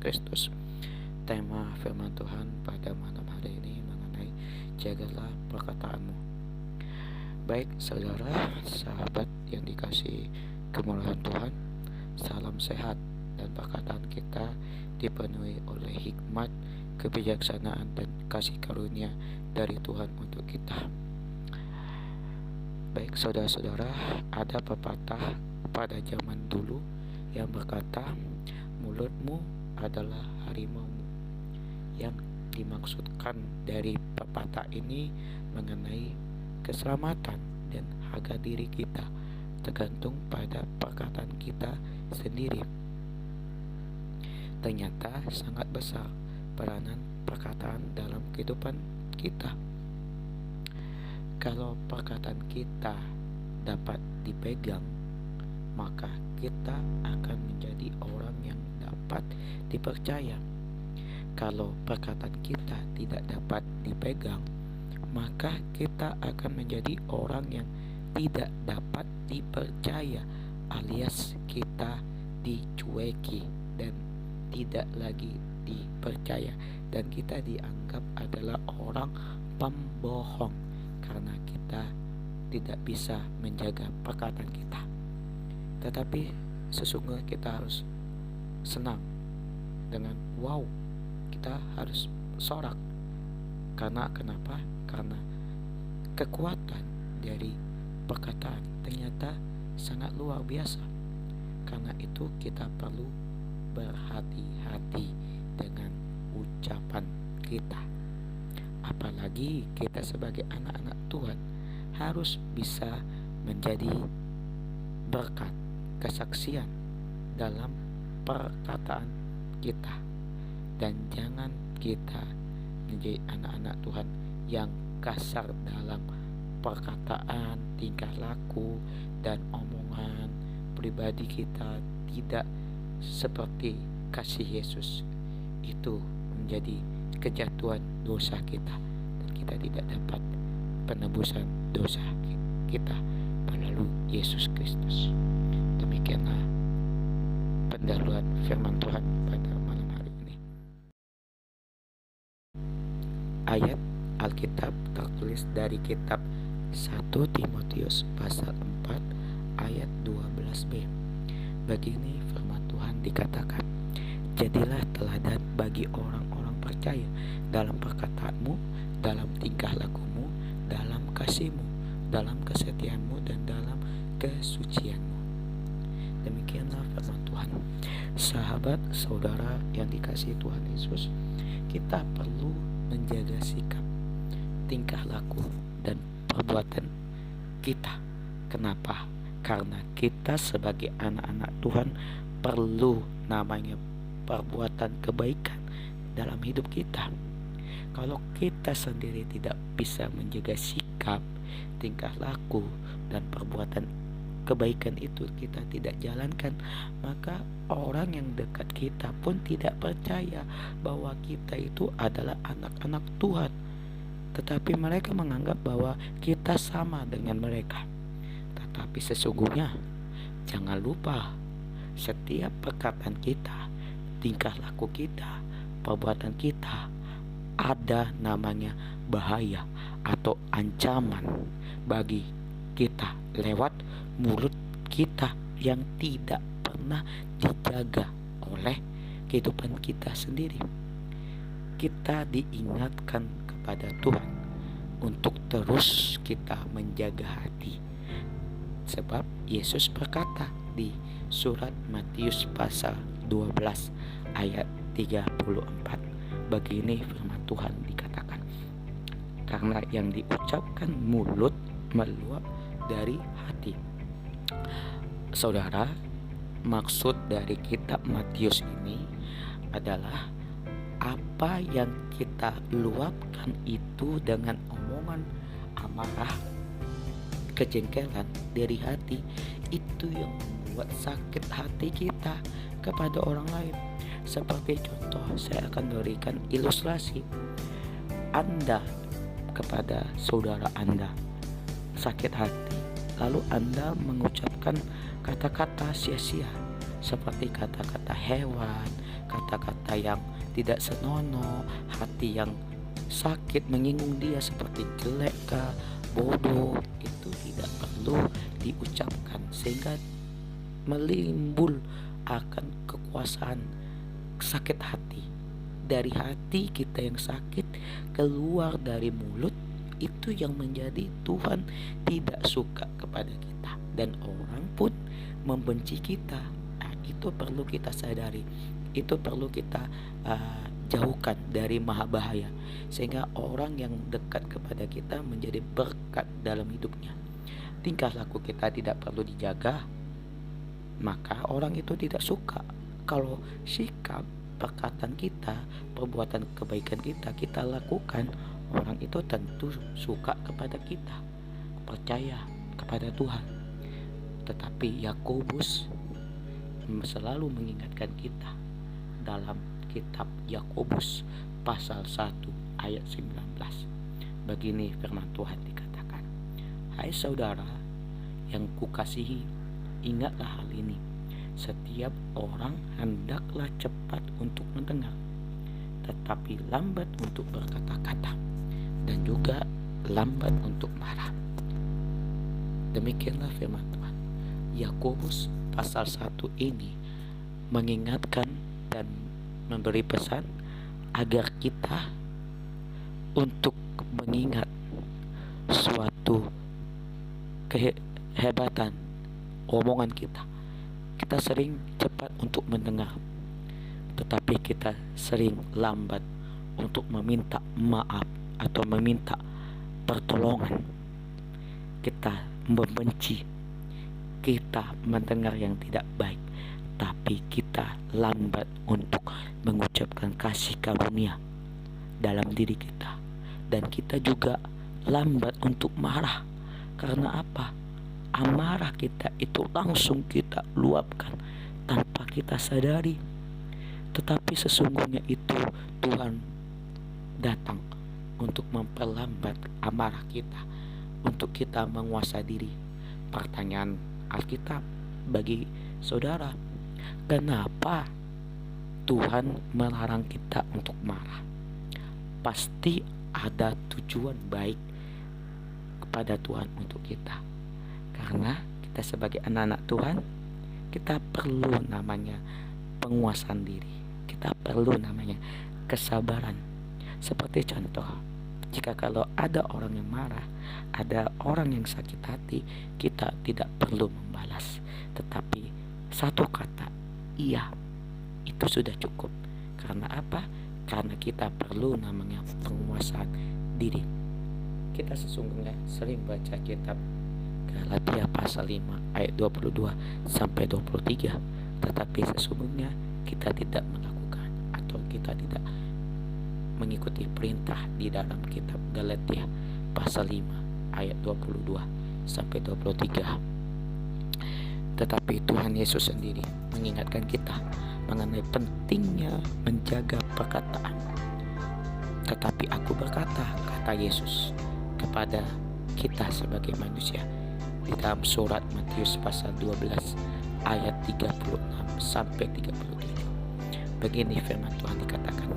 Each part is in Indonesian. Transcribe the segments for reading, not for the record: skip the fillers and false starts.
Kristus. Tema firman Tuhan pada malam hari ini mengenai jagalah perkataanmu. Baik saudara, sahabat yang dikasihi kemuliaan Tuhan, salam sehat dan perkataan kita dipenuhi oleh hikmat, kebijaksanaan dan kasih karunia dari Tuhan untuk kita. Baik saudara-saudara, ada pepatah pada zaman dulu yang berkata, mulutmu adalah harimaumu. Yang dimaksudkan dari pepatah ini mengenai keselamatan dan harga diri kita tergantung pada perkataan kita sendiri. Ternyata sangat besar peranan perkataan dalam kehidupan kita. Kalau perkataan kita dapat dipegang, maka kita akan menjadi orang yang dapat dipercaya. Kalau perkataan kita tidak dapat dipegang, maka kita akan menjadi orang yang tidak dapat dipercaya, alias kita dicueki dan tidak lagi dipercaya, dan kita dianggap adalah orang pembohong karena kita tidak bisa menjaga perkataan kita. Tetapi sesungguhnya kita harus senang dengan kita harus sorak. Karena kenapa? Karena kekuatan dari perkataan ternyata sangat luar biasa. Karena itu kita perlu berhati-hati dengan ucapan kita. Apalagi kita sebagai anak-anak Tuhan harus bisa menjadi berkat, kesaksian dalam perkataan kita. Dan jangan kita menjadi anak-anak Tuhan yang kasar dalam perkataan, tingkah laku, dan omongan pribadi kita tidak seperti kasih Yesus. Itu menjadi kejatuhan dosa kita, dan kita tidak dapat penebusan dosa kita melalui Yesus Kristus. Demikianlah pendahuluan firman Tuhan pada malam hari ini. Ayat Alkitab tertulis dari kitab 1 Timotius pasal 4 ayat 12b. Begini firman Tuhan dikatakan, jadilah teladan bagi orang-orang percaya dalam perkataanmu, dalam tingkah lakumu, dalam kasihmu, dalam kesetiaanmu, dan dalam kesucianmu. Demikianlah firman Tuhan. Sahabat, saudara yang dikasihi Tuhan Yesus, kita perlu menjaga sikap, tingkah laku, dan perbuatan kita. Kenapa? Karena kita sebagai anak-anak Tuhan perlu namanya perbuatan kebaikan dalam hidup kita. Kalau kita sendiri tidak bisa menjaga sikap, tingkah laku, dan perbuatan kebaikan itu kita tidak jalankan, maka orang yang dekat kita pun tidak percaya bahwa kita itu adalah anak-anak Tuhan. Tetapi mereka menganggap bahwa kita sama dengan mereka. Tetapi sesungguhnya jangan lupa, setiap perkataan kita, tingkah laku kita, perbuatan kita ada namanya bahaya atau ancaman bagi kita lewat mulut kita yang tidak pernah dijaga oleh kehidupan kita sendiri. Kita diingatkan kepada Tuhan untuk terus kita menjaga hati, sebab Yesus berkata di surat Matius pasal 12 ayat 34, begini firman Tuhan dikatakan, karena yang diucapkan mulut meluap dari hati. Saudara, maksud dari kitab Matius ini adalah apa yang kita luapkan itu dengan omongan amarah, kejengkelan dari hati, itu yang membuat sakit hati kita kepada orang lain. Seperti contoh, saya akan berikan ilustrasi. Anda kepada saudara Anda sakit hati, lalu Anda mengucapkan kata-kata sia-sia seperti kata-kata hewan, kata-kata yang tidak senonoh, hati yang sakit menyinggung dia seperti jelek kah, bodoh, itu tidak perlu diucapkan, sehingga melimbul akan kekuasaan sakit hati. Dari hati kita yang sakit keluar dari mulut, itu yang menjadi Tuhan tidak suka kepada kita, dan orang pun membenci kita. Itu perlu kita sadari, itu perlu kita jauhkan dari maha bahaya, sehingga orang yang dekat kepada kita menjadi berkat dalam hidupnya. Tingkah laku kita tidak perlu dijaga, maka orang itu tidak suka. Kalau sikap, perkataan kita, perbuatan kebaikan kita lakukan, orang itu tentu suka kepada kita, percaya kepada Tuhan. Tetapi Yakobus selalu mengingatkan kita dalam kitab Yakobus pasal 1 ayat 19. Begini firman Tuhan dikatakan, "Hai saudara yang kukasihi, ingatlah hal ini. Setiap orang hendaklah cepat untuk mendengar, tetapi lambat untuk berkata-kata, dan juga lambat untuk marah." Demikianlah firman Tuhan. Yakobus pasal 1 ini mengingatkan dan memberi pesan agar kita untuk mengingat suatu kehebatan omongan kita. Kita sering cepat untuk mendengar, tetapi kita sering lambat untuk meminta maaf atau meminta pertolongan. Kita membenci, kita mendengar yang tidak baik, tapi kita lambat untuk mengucapkan kasih karunia dalam diri kita. Dan kita juga lambat untuk marah. Karena apa? Amarah kita itu langsung kita luapkan tanpa kita sadari. Tetapi sesungguhnya itu Tuhan datang untuk memperlambat amarah kita, untuk kita menguasai diri. Pertanyaan Alkitab bagi saudara, kenapa Tuhan melarang kita untuk marah? Pasti ada tujuan baik kepada Tuhan untuk kita. Karena kita sebagai anak-anak Tuhan, kita perlu namanya penguasaan diri. Kita perlu namanya kesabaran. Seperti contoh, jika kalau ada orang yang marah, ada orang yang sakit hati, kita tidak perlu membalas. Tetapi satu kata, iya, itu sudah cukup. Karena apa? Karena kita perlu namanya penguasaan diri. Kita sesungguhnya sering baca kitab Galatia pasal 5 ayat 22 sampai 23, tetapi sesungguhnya kita tidak melakukan atau kita tidak mengikuti perintah di dalam kitab Galatia pasal 5 ayat 22 sampai 23. Tetapi Tuhan Yesus sendiri mengingatkan kita mengenai pentingnya menjaga perkataan. Tetapi aku berkata, kata Yesus kepada kita sebagai manusia di dalam surat Matius pasal 12 ayat 36 sampai 37. Begini firman Tuhan dikatakan,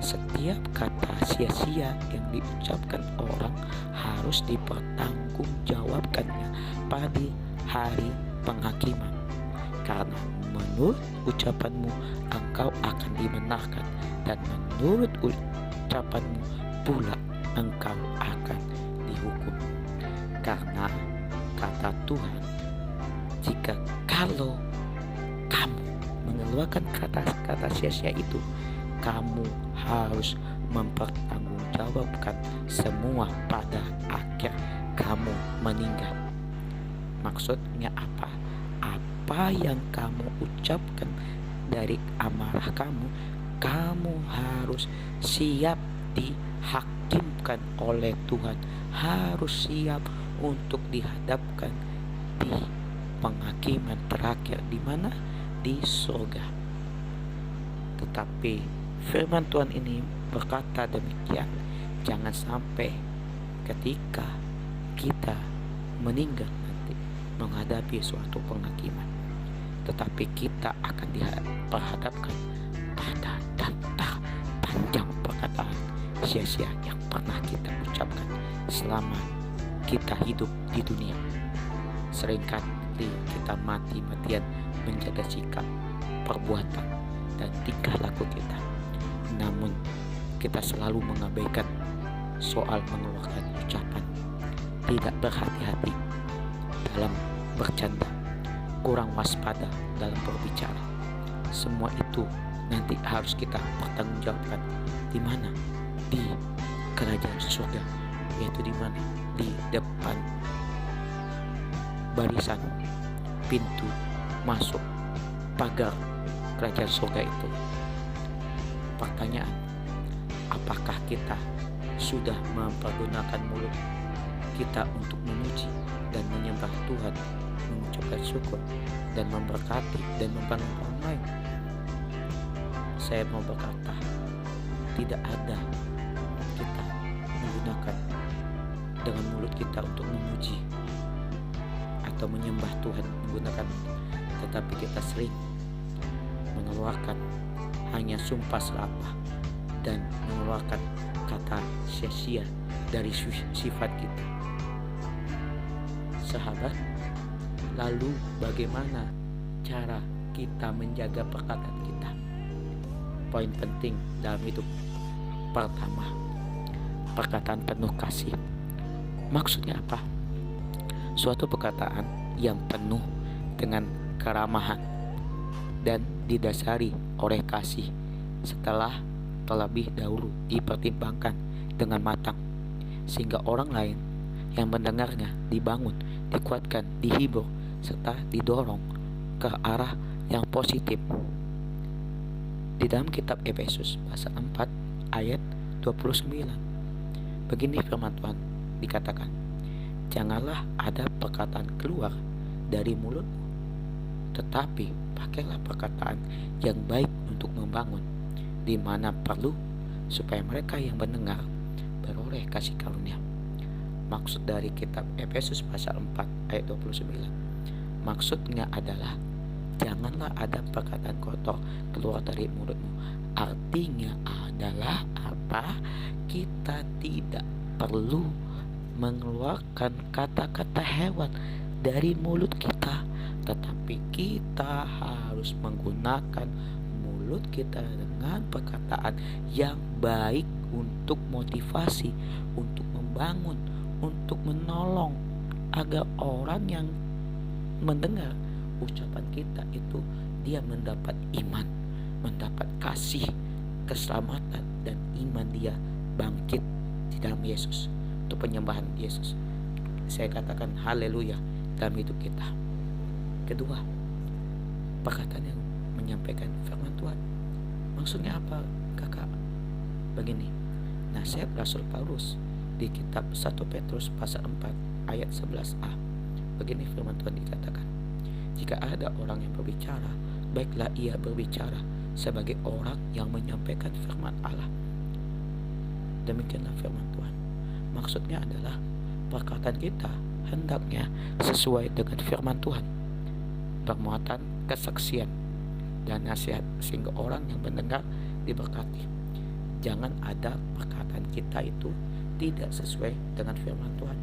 setiap kata sia-sia yang diucapkan orang harus dipertanggungjawabkannya pada hari penghakiman. Karena menurut ucapanmu engkau akan dibenarkan, dan menurut ucapanmu pula engkau akan dihukum. Karena kata Tuhan, jika kalau kamu mengeluarkan kata-kata sia-sia itu, kamu harus mempertanggungjawabkan semua pada akhir kamu meninggal. Maksudnya apa? Apa yang kamu ucapkan dari amarah kamu, kamu harus siap dihakimkan oleh Tuhan, harus siap untuk dihadapkan di penghakiman terakhir, di mana? Di surga. Tetapi firman Tuhan ini berkata demikian, jangan sampai ketika kita meninggal nanti menghadapi suatu penghakiman, tetapi kita akan diperhadapkan sia-sia yang pernah kita ucapkan selama kita hidup di dunia. Seringkali kita mati-matian menjaga sikap, perbuatan, dan tingkah laku kita. Namun kita selalu mengabaikan soal mengeluarkan ucapan, tidak berhati-hati dalam bercanda, kurang waspada dalam berbicara. Semua itu nanti harus kita pertanggungjawabkan di mana? Di kerajaan surga, yaitu di mana? Di depan barisan pintu masuk pagar kerajaan surga itu. Pertanyaan, apakah kita sudah mempergunakan mulut kita untuk memuji dan menyembah Tuhan, mengucapkan syukur dan memberkati dan membangun orang lain? Saya mau berkata, tidak ada kita menggunakan dengan mulut kita untuk memuji atau menyembah Tuhan menggunakan, tetapi kita sering mengeluarkan hanya sumpah serapah dan mengeluarkan kata sia-sia dari sifat kita. Sahabat, lalu bagaimana cara kita menjaga perkataan kita? Poin penting dalam hidup. Pertama, perkataan penuh kasih. Maksudnya apa? Suatu perkataan yang penuh dengan keramahan dan didasari oleh kasih setelah terlebih dahulu dipertimbangkan dengan matang, sehingga orang lain yang mendengarnya dibangun, dikuatkan, dihibur, serta didorong ke arah yang positif. Di dalam kitab Efesus pasal 4 ayat 29, begini firman Tuhan dikatakan, janganlah ada perkataan keluar dari mulutmu, tetapi pakailah perkataan yang baik untuk membangun, di mana perlu, supaya mereka yang mendengar beroleh kasih karunia. Maksud dari kitab Efesus pasal 4 ayat 29, maksudnya adalah janganlah ada perkataan kotor keluar dari mulutmu. Artinya adalah apa? Kita tidak perlu mengeluarkan kata-kata hewan dari mulut kita, tetapi kita harus menggunakan mulut kita dengan perkataan yang baik untuk motivasi, untuk membangun, untuk menolong, agar orang yang mendengar ucapan kita itu dia mendapat iman, mendapat kasih, keselamatan, dan iman dia bangkit di dalam Yesus untuk penyembahan Yesus. Saya katakan haleluya dalam hidup kita. Kedua, perkataan yang menyampaikan firman Tuhan. Maksudnya apa, kakak? Begini, nasihat Rasul Paulus di kitab 1 Petrus pasal 4 ayat 11a. Begini firman Tuhan dikatakan, jika ada orang yang berbicara, baiklah ia berbicara sebagai orang yang menyampaikan firman Allah. Demikianlah firman Tuhan. Maksudnya adalah perkataan kita hendaknya sesuai dengan firman Tuhan, bermuatan kesaksian dan nasihat, sehingga orang yang mendengar diberkati. Jangan ada perkataan kita itu tidak sesuai dengan firman Tuhan.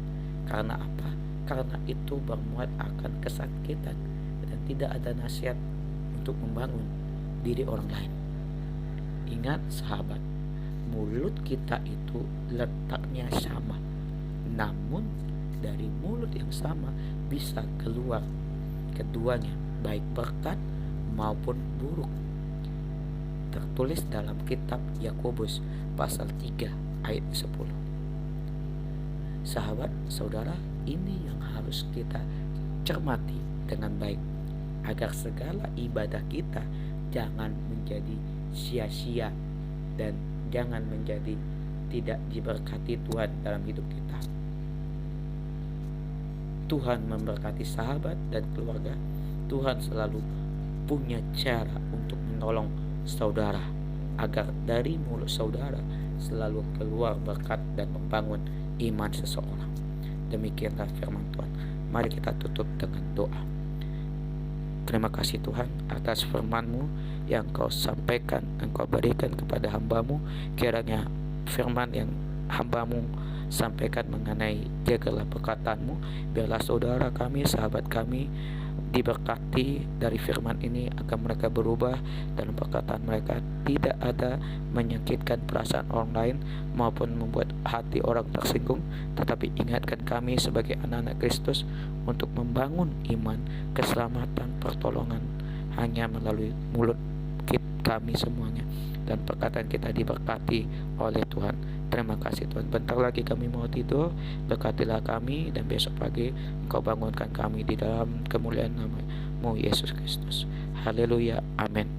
Karena apa? Karena itu bermuat akan kesakitan dan tidak ada nasihat untuk membangun diri orang lain. Ingat sahabat, mulut kita itu letaknya sama, namun dari mulut yang sama bisa keluar keduanya, baik berkat maupun buruk. Tertulis dalam kitab Yakobus pasal 3 ayat 10. Sahabat, saudara, ini yang harus kita cermati dengan baik, agar segala ibadah kita jangan menjadi sia-sia dan jangan menjadi tidak diberkati Tuhan dalam hidup kita. Tuhan memberkati sahabat dan keluarga. Tuhan selalu punya cara untuk menolong saudara, agar dari mulut saudara selalu keluar berkat dan membangun iman seseorang. Demikianlah firman Tuhan. Mari kita tutup dengan doa. Terima kasih Tuhan atas firman-Mu yang Kau sampaikan, Engkau berikan kepada hamba-Mu. Kiranya firman yang hambamu sampaikan mengenai jagalah perkataanmu. Biarlah saudara kami, sahabat kami diberkati dari firman ini, agar mereka berubah dalam perkataan mereka, tidak ada menyakitkan perasaan orang lain maupun membuat hati orang tersinggung, tetapi ingatkan kami sebagai anak-anak Kristus untuk membangun iman, keselamatan, pertolongan hanya melalui mulut kami semuanya, dan perkataan kita diberkati oleh Tuhan. Terima kasih Tuhan. Bentar lagi kami mau tidur, berkatilah kami, dan besok pagi Engkau bangunkan kami di dalam kemuliaan nama-Mu Yesus Kristus. Haleluya, amin.